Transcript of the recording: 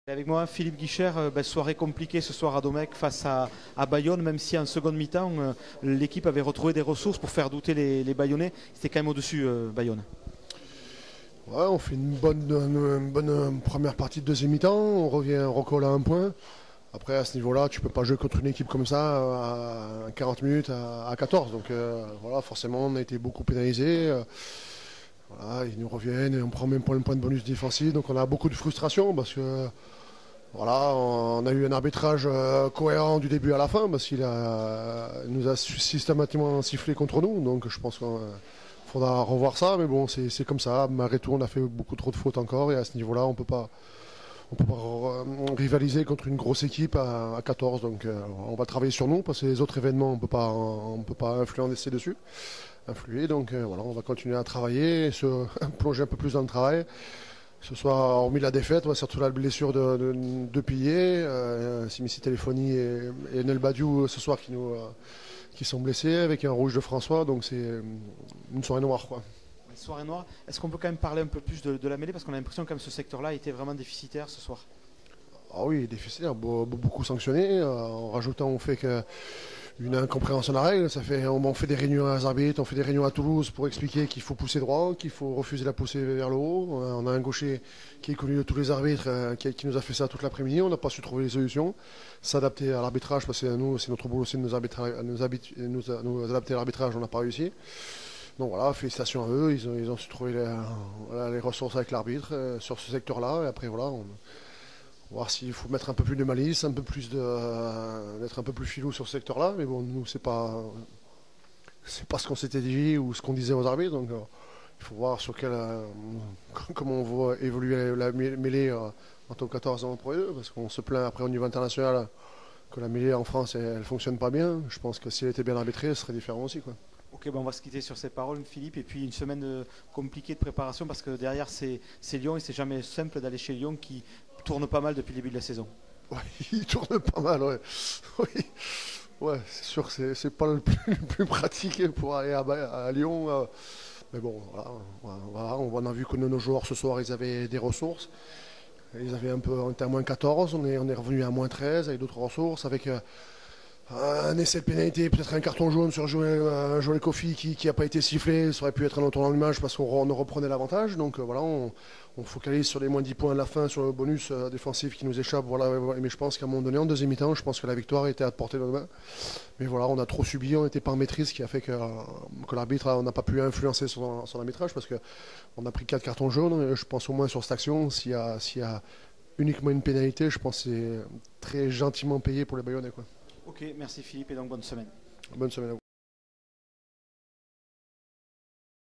Et avec moi, Philippe Guichard, soirée compliquée ce soir à Domecq face à Bayonne, même si en seconde mi-temps, l'équipe avait retrouvé des ressources pour faire douter les Bayonnais. C'était quand même au-dessus, Bayonne. Ouais, on fait une bonne première partie de deuxième mi-temps, on revient recolle à un point. Après, à ce niveau-là, tu peux pas jouer contre une équipe comme ça à 40 minutes à 14. Donc voilà, forcément, on a été beaucoup pénalisés. Voilà, ils nous reviennent et on prend même pas un point de bonus défensif. Donc on a beaucoup de frustration parce que voilà, on a eu un arbitrage cohérent du début à la fin parce il nous a systématiquement sifflé contre nous. Donc je pense qu'il faudra revoir ça. Mais bon, c'est comme ça. Malgré tout, on a fait beaucoup trop de fautes encore et à ce niveau-là, on peut pas rivaliser contre une grosse équipe à 14. Donc on va travailler sur nous parce que les autres événements, on peut pas influer. Donc voilà, on va continuer à travailler, et se plonger un peu plus dans le travail. Ce soit hormis la défaite, surtout la blessure de Pillé, Simissi Téléphony et Nel Badiou ce soir qui sont blessés avec un rouge de François. Donc c'est une soirée noire, quoi. Soirée noire. Est-ce qu'on peut quand même parler un peu plus de la mêlée? Parce qu'on a l'impression que ce secteur-là était vraiment déficitaire ce soir. Ah oui, déficitaire, beaucoup sanctionné, en rajoutant au fait que une incompréhension de la règle. On fait des réunions à arbitres, on fait des réunions à Toulouse pour expliquer qu'il faut pousser droit, qu'il faut refuser la poussée vers le haut. On a un gaucher qui est connu de tous les arbitres, qui nous a fait ça toute l'après-midi. On n'a pas su trouver les solutions, s'adapter à l'arbitrage, parce que nous, c'est notre boulot aussi de nous adapter à l'arbitrage, on n'a pas réussi. Donc voilà, félicitations à eux, ils ont su trouver les ressources avec l'arbitre sur ce secteur-là. Et après voilà, on voir s'il faut mettre un peu plus de malice, d'être un peu plus filou sur ce secteur-là. Mais bon, nous, c'est pas ce qu'on s'était dit ou ce qu'on disait aux arbitres. Donc, il faut voir comment on va évoluer la mêlée en top 14 et en Pro 2. Parce qu'on se plaint après au niveau international que la mêlée en France, elle fonctionne pas bien. Je pense que si elle était bien arbitrée, ce serait différent aussi, quoi. Ok, on va se quitter sur ces paroles, Philippe. Et puis une semaine compliquée de préparation parce que derrière, c'est Lyon et c'est jamais simple d'aller chez Lyon qui tourne pas mal depuis le début de la saison. Ouais, il tourne pas mal, ouais. Oui. Ouais, c'est sûr que c'est pas le plus pratique pour aller à Lyon. Mais bon, voilà, on a vu que nos joueurs ce soir, ils avaient des ressources. On était à moins 14, on est revenu à moins 13 avec d'autres ressources, avec un essai de pénalité, peut-être un carton jaune sur Joël Kofi qui n'a pas été sifflé. Ça aurait pu être un retour dans l'image parce qu'on reprenait l'avantage. Donc voilà, on focalise sur les moins 10 points à la fin, sur le bonus défensif qui nous échappe. Voilà, mais je pense qu'à un moment donné, en deuxième mi-temps, je pense que la victoire était à portée de nos mains. Mais voilà, on a trop subi, on n'était pas en maîtrise, ce qui a fait que l'arbitre n'a pas pu influencer sur l'arbitrage parce qu'on a pris 4 cartons jaunes. Je pense au moins sur cette action, s'il y a uniquement une pénalité, je pense que c'est très gentiment payé pour les Bayonnais, quoi. Ok, merci Philippe et donc bonne semaine. Bonne semaine à vous.